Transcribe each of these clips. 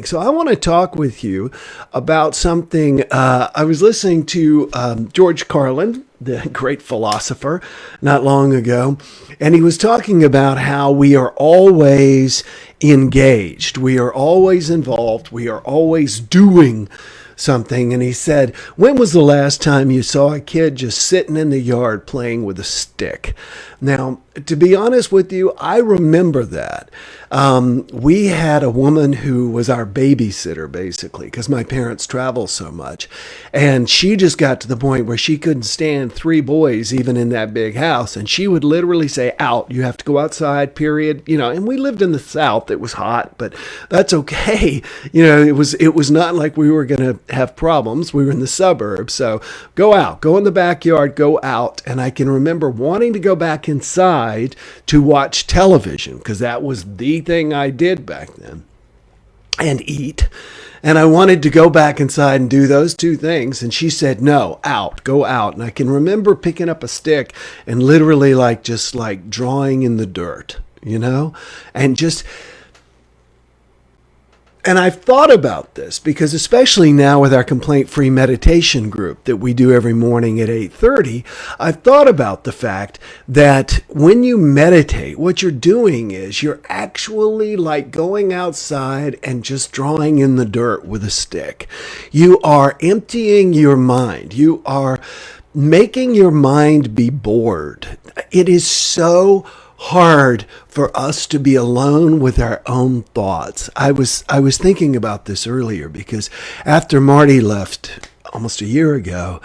So I want to talk with you about something. I was listening to George Carlin, the great philosopher, not long ago, and he was talking about how we are always engaged, we are always involved, we are always doing something. And he said, when was the last time you saw a kid just sitting in the yard playing with a stick? Now, to be honest with you, I remember that. We had a woman who was our babysitter, basically, because my parents travel so much. And she just got to the point where she couldn't stand three boys, even in that big house. And she would literally say, out, you have to go outside, period. And we lived in the South. It was hot, but that's okay. It was not like we were going to have problems. We were in the suburbs. So go out, go in the backyard, go out. And I can remember wanting to go back inside to watch television, because that was the thing I did back then, and eat. And I wanted to go back inside and do those two things. And she said, no, out, go out. And I can remember picking up a stick and literally just drawing in the dirt, and I've thought about this because, especially now with our complaint-free meditation group that we do every morning at 8:30, I've thought about the fact that when you meditate, what you're doing is you're actually going outside and just drawing in the dirt with a stick. You are emptying your mind. You are making your mind be bored. It is so hard for us to be alone with our own thoughts. I was thinking about this earlier because after Marty left almost a year ago,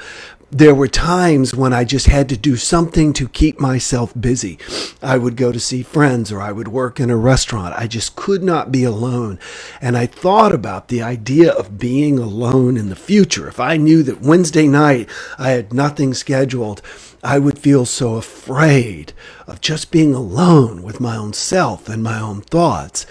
there were times when I just had to do something to keep myself busy. I would go to see friends or I would work in a restaurant. I just could not be alone. And I thought about the idea of being alone in the future. If I knew that Wednesday night I had nothing scheduled, I would feel so afraid of just being alone with my own self and my own thoughts.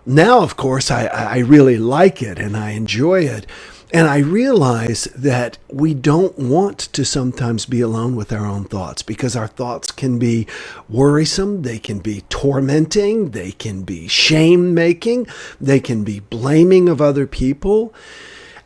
Now, of course, I really like it and I enjoy it. And I realize that we don't want to sometimes be alone with our own thoughts, because our thoughts can be worrisome, they can be tormenting, they can be shame-making, they can be blaming of other people.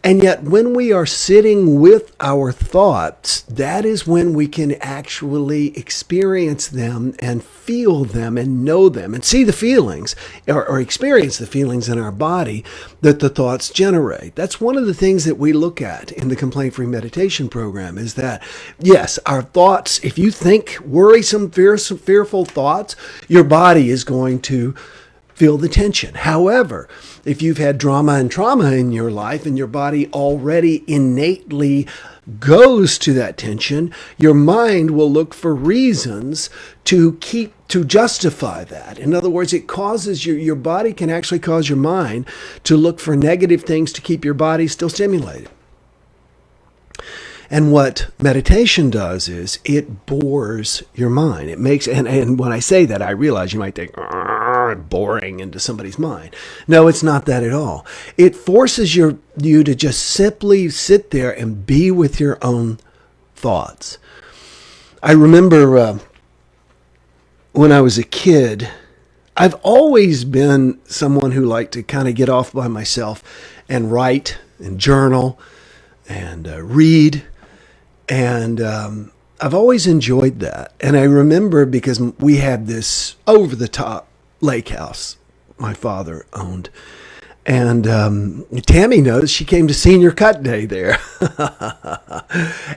And yet when we are sitting with our thoughts, that is when we can actually experience them and feel them and know them and see the feelings or experience the feelings in our body that the thoughts generate. That's one of the things that we look at in the complaint-free meditation program, is that, yes, our thoughts, if you think worrisome, fearful thoughts, your body is going to feel the tension. However, if you've had drama and trauma in your life and your body already innately goes to that tension, your mind will look for reasons to justify that. In other words, it causes your body can actually cause your mind to look for negative things to keep your body still stimulated. And what meditation does is it bores your mind. It makes, and when I say that, I realize you might think, boring into somebody's mind. No, it's not that at all. It forces you to just simply sit there and be with your own thoughts. I remember when I was a kid, I've always been someone who liked to kind of get off by myself and write and journal and read. And I've always enjoyed that. And I remember because we had this over-the-top lake house my father owned. And Tammy knows, she came to senior cut day there.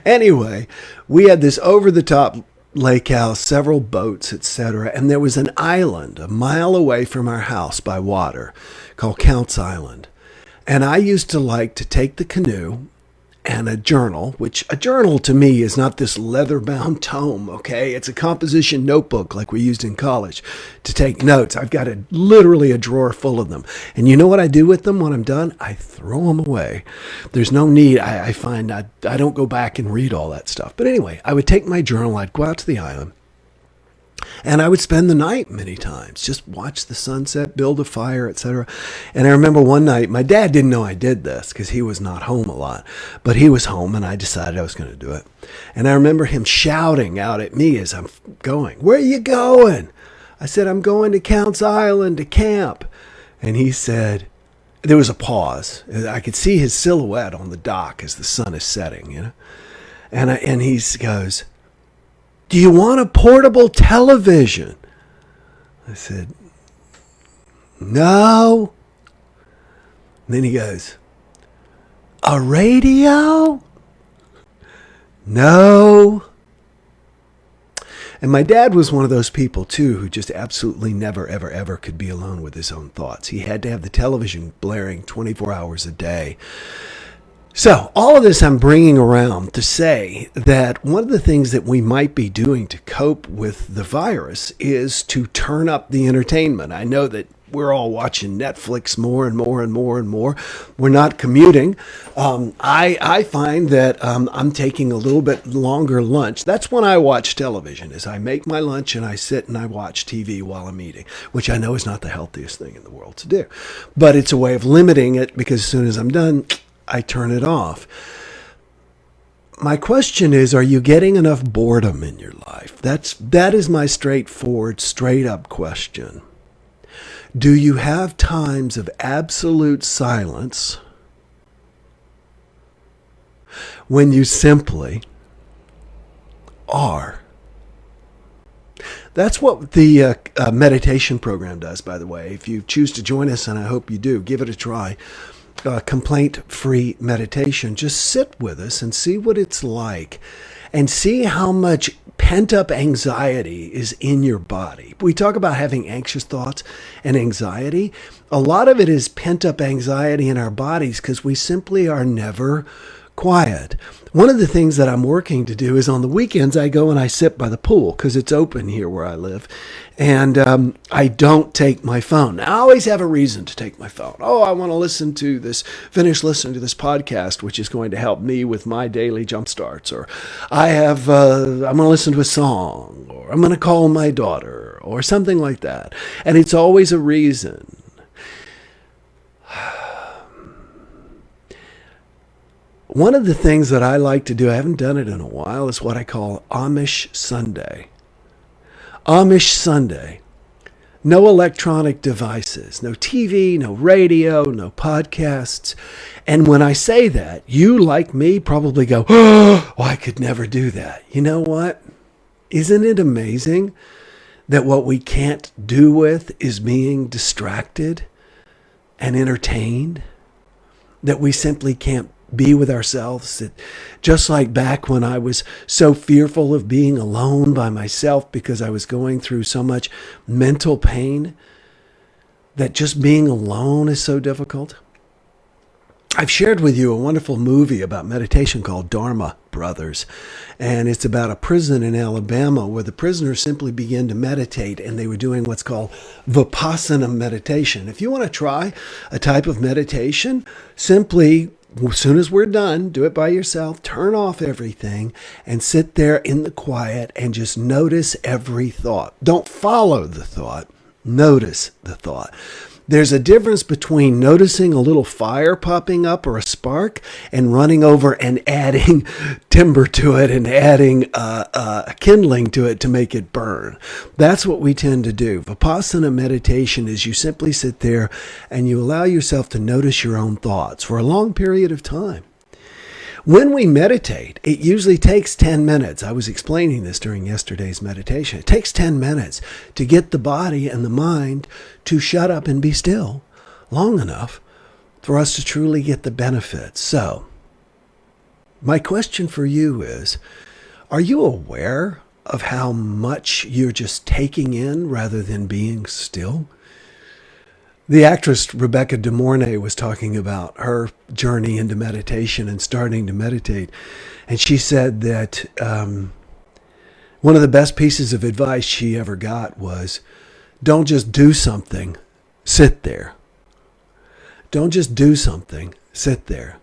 Anyway, we had this over-the-top lake house, several boats, etc. And there was an island a mile away from our house by water called Counts Island. And I used to like to take the canoe and a journal, which a journal to me is not this leather-bound tome, okay? It's a composition notebook like we used in college to take notes. I've got literally a drawer full of them. And you know what I do with them when I'm done? I throw them away. There's no need. I find I don't go back and read all that stuff. But anyway, I would take my journal, I'd go out to the island, and I would spend the night many times, just watch the sunset, build a fire, etc. And I remember one night, my dad didn't know I did this because he was not home a lot, but he was home and I decided I was going to do it. And I remember him shouting out at me as I'm going, "Where are you going?" I said, "I'm going to Counts Island to camp." And he said, there was a pause. I could see his silhouette on the dock as the sun is setting, and he goes, "Do you want a portable television?" I said, "No." And then he goes, "A radio?" "No." And my dad was one of those people, too, who just absolutely never, ever, ever could be alone with his own thoughts. He had to have the television blaring 24 hours a day. So all of this I'm bringing around to say that one of the things that we might be doing to cope with the virus is to turn up the entertainment. I know that we're all watching Netflix more and more and more and more. We're not commuting. I find that I'm taking a little bit longer lunch. That's when I watch television, is I make my lunch and I sit and I watch TV while I'm eating, which I know is not the healthiest thing in the world to do. But it's a way of limiting it, because as soon as I'm done, I turn it off. My question is, are you getting enough boredom in your life? That is my straightforward, straight up question. Do you have times of absolute silence when you simply are? That's what the meditation program does, by the way. If you choose to join us, and I hope you do, give it a try. Complaint-free meditation. Just sit with us and see what it's like, and see how much pent-up anxiety is in your body. We talk about having anxious thoughts and anxiety. A lot of it is pent-up anxiety in our bodies because we simply are never quiet. One of the things that I'm working to do is on the weekends I go and I sit by the pool because it's open here where I live, and I don't take my phone. I always have a reason to take my phone. Oh, I want to finish listening to this podcast, which is going to help me with my daily JumpStarts, or I'm going to listen to a song, or I'm going to call my daughter, or something like that. And it's always a reason. One of the things that I like to do, I haven't done it in a while, is what I call Amish Sunday. Amish Sunday. No electronic devices, no TV, no radio, no podcasts. And when I say that, you, like me, probably go, "Oh, I could never do that." You know what? Isn't it amazing that what we can't do with is being distracted and entertained? That we simply can't be with ourselves. That just like back when I was so fearful of being alone by myself because I was going through so much mental pain, that just being alone is so difficult. I've shared with you a wonderful movie about meditation called Dharma Brothers, and it's about a prison in Alabama where the prisoners simply began to meditate, and they were doing what's called Vipassana meditation. If you want to try a type of meditation, simply, as soon as we're done, do it by yourself, turn off everything, and sit there in the quiet and just notice every thought. Don't follow the thought, notice the thought. There's a difference between noticing a little fire popping up or a spark and running over and adding timber to it and adding kindling to it to make it burn. That's what we tend to do. Vipassana meditation is you simply sit there and you allow yourself to notice your own thoughts for a long period of time. When we meditate, it usually takes 10 minutes. I was explaining this during yesterday's meditation. It takes 10 minutes to get the body and the mind to shut up and be still long enough for us to truly get the benefits. So, my question for you is, are you aware of how much you're just taking in rather than being still? The actress Rebecca de Mornay was talking about her journey into meditation and starting to meditate. And she said that one of the best pieces of advice she ever got was, don't just do something, sit there. Don't just do something, sit there.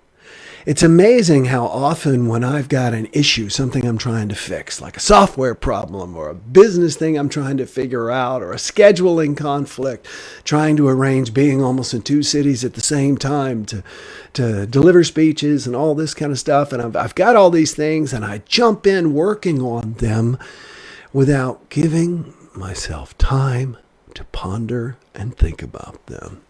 It's amazing how often when I've got an issue, something I'm trying to fix, like a software problem or a business thing I'm trying to figure out or a scheduling conflict, trying to arrange being almost in two cities at the same time to deliver speeches and all this kind of stuff. And I've got all these things and I jump in working on them without giving myself time to ponder and think about them.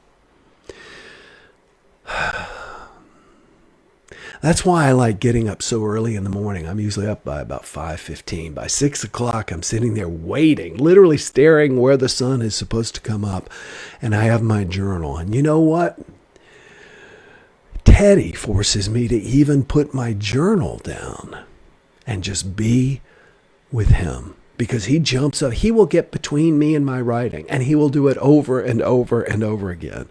That's why I like getting up so early in the morning. I'm usually up by about 5:15. By 6 o'clock, I'm sitting there waiting, literally staring where the sun is supposed to come up. And I have my journal. And you know what? Teddy forces me to even put my journal down and just be with him. Because he jumps up, he will get between me and my writing, and he will do it over and over and over again.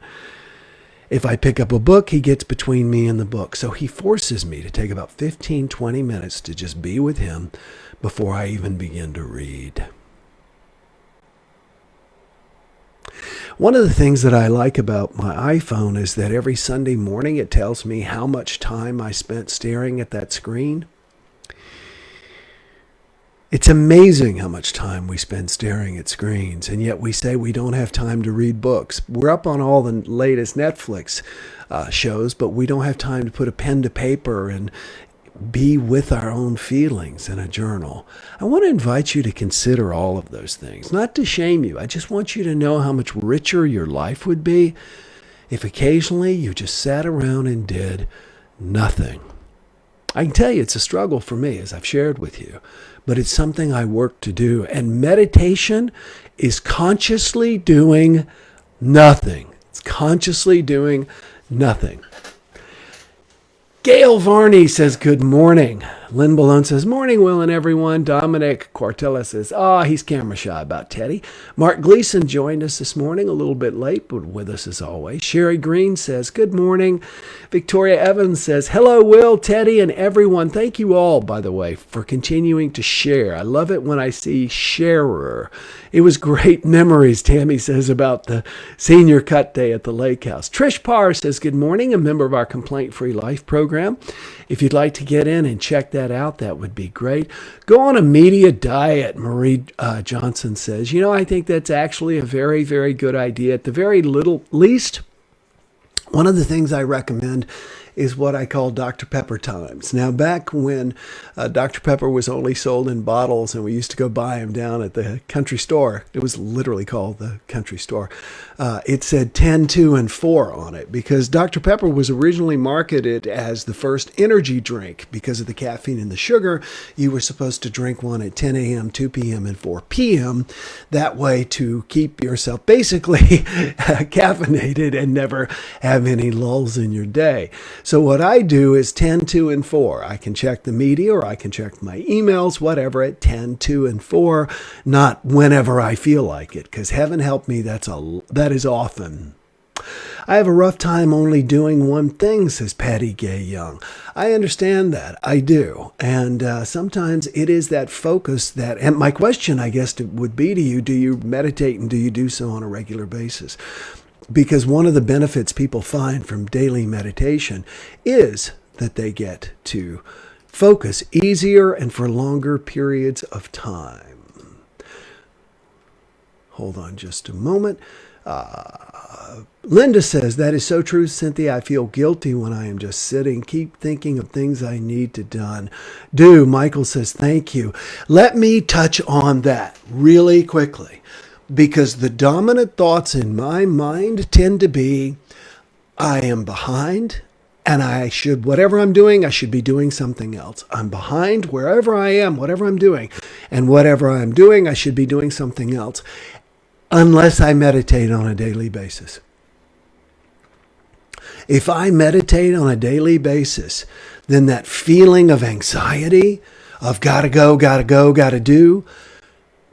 If I pick up a book, he gets between me and the book. So he forces me to take about 15, 20 minutes to just be with him before I even begin to read. One of the things that I like about my iPhone is that every Sunday morning it tells me how much time I spent staring at that screen. It's amazing how much time we spend staring at screens, and yet we say we don't have time to read books. We're up on all the latest Netflix shows, but we don't have time to put a pen to paper and be with our own feelings in a journal. I want to invite you to consider all of those things, not to shame you. I just want you to know how much richer your life would be if occasionally you just sat around and did nothing. I can tell you it's a struggle for me, as I've shared with you, but it's something I work to do. And meditation is consciously doing nothing. It's consciously doing nothing. Gail Varney says, good morning. Lynn Balone says, morning, Will and everyone. Dominic Quartella says, he's camera shy about Teddy. Mark Gleason joined us this morning, a little bit late, but with us as always. Sherry Green says, good morning. Victoria Evans says, hello, Will, Teddy, and everyone. Thank you all, by the way, for continuing to share. I love it when I see sharer. It was great memories, Tammy says, about the senior cut day at the lake house. Trish Parr says, good morning, a member of our Complaint-Free Life program. If you'd like to get in and check that out, that would be great. Go on a media diet, Marie Johnson says. I think that's actually a very, very good idea. At the very least, one of the things I recommend is what I call Dr. Pepper times. Now, back when Dr. Pepper was only sold in bottles and we used to go buy them down at the country store, it was literally called the country store, it said 10, 2, and 4 on it because Dr. Pepper was originally marketed as the first energy drink because of the caffeine and the sugar. You were supposed to drink one at 10 a.m., 2 p.m., and 4 p.m. That way to keep yourself basically caffeinated and never have any lulls in your day. So what I do is 10, 2, and 4. I can check the media or I can check my emails, whatever, at 10, 2, and 4, not whenever I feel like it, because heaven help me, that is often. I have a rough time only doing one thing, says Patty Gay Young. I understand that. I do. And sometimes it is that focus and my question, I guess, would be to you, do you meditate and do you do so on a regular basis? Because one of the benefits people find from daily meditation is that they get to focus easier and for longer periods of time. Hold on just a moment. Linda says, that is so true, Cynthia. I feel guilty when I am just sitting. Keep thinking of things I need to do. Michael says, thank you. Let me touch on that really quickly. Because the dominant thoughts in my mind tend to be, I am behind and whatever I'm doing, I should be doing something else. I'm behind wherever I am, whatever I'm doing. And whatever I'm doing, I should be doing something else. Unless I meditate on a daily basis. If I meditate on a daily basis, then that feeling of anxiety, of gotta go, gotta do,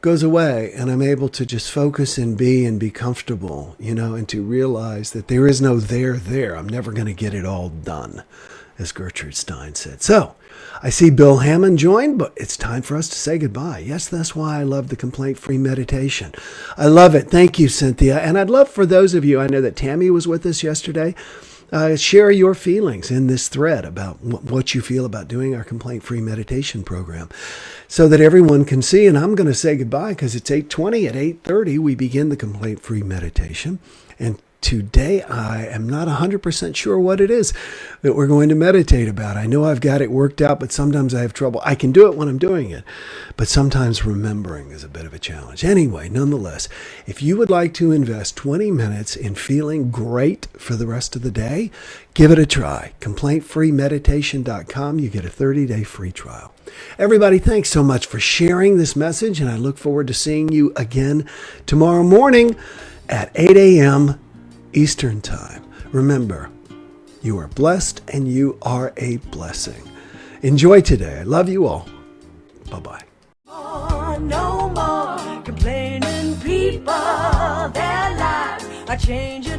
goes away, and I'm able to just focus and be comfortable, and to realize that there is no there. I'm never going to get it all done, as Gertrude Stein said. So, I see Bill Hammond joined, but it's time for us to say goodbye. Yes, that's why I love the complaint-free meditation. I love it. Thank you, Cynthia. And I'd love for those of you, I know that Tammy was with us yesterday, share your feelings in this thread about what you feel about doing our complaint-free meditation program so that everyone can see. And I'm going to say goodbye because it's 8:20. At 8:30, we begin the complaint-free meditation. And today I am not 100% sure what it is that we're going to meditate about. I know I've got it worked out, but sometimes I have trouble. I can do it when I'm doing it, but sometimes remembering is a bit of a challenge. Anyway, nonetheless, if you would like to invest 20 minutes in feeling great for the rest of the day, give it a try. Complaintfreemeditation.com. You get a 30-day free trial. Everybody, thanks so much for sharing this message, and I look forward to seeing you again tomorrow morning at 8 a.m. Eastern Time. Remember, you are blessed and you are a blessing. Enjoy today. I love you all. Bye-bye. No more complaining people, their lives are changing.